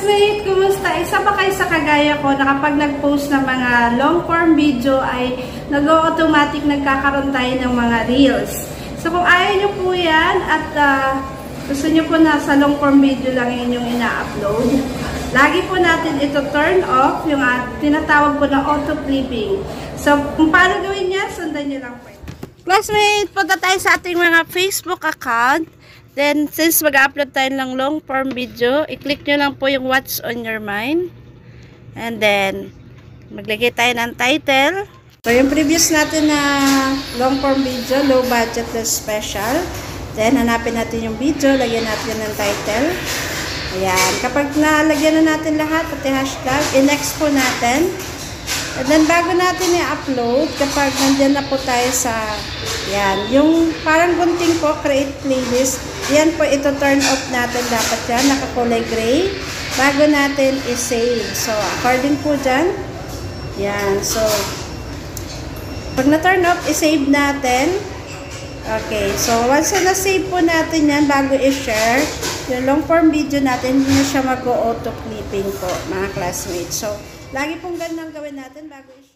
classmate! Kumusta? Isa pa kayo sa kagaya ko na kapag nag-post ng mga long-form video ay nag-automatic nagkakaroon tayo ng mga reels. So kung ayaw nyo po yan at gusto nyo po na sa long-form video lang yung ina-upload, lagi po natin ito turn off, yung tinatawag po na auto-clipping. So kung paano gawin yan, sundan nyo lang po. Classmate, punta tayo sa ating mga Facebook account. Then, since mag-upload tayo ng long-form video, i-click nyo lang po yung What's on your mind. And then, maglagay tayo ng title. So, yung previous natin na long-form video, low budget na special. Then, hanapin natin yung video, lagyan natin ng title. Ayan. Kapag nalagyan na natin lahat, pati hashtag, i-next po natin. And then, bago natin i-upload, kapag nandyan na po tayo sa, yan, yung parang gunting po, create playlist, yan po, ito turn off natin dapat yan, nakakulay gray, bago natin i-save. So, according po dyan, yan, so, pag na-turn off, i-save natin. Okay, so, once na na-save po natin yan, bago i-share, yung long-form video natin, hindi na siya mag-auto-clipping po, mga classmates. So, lagi pong ganun gawin natin bago i-share.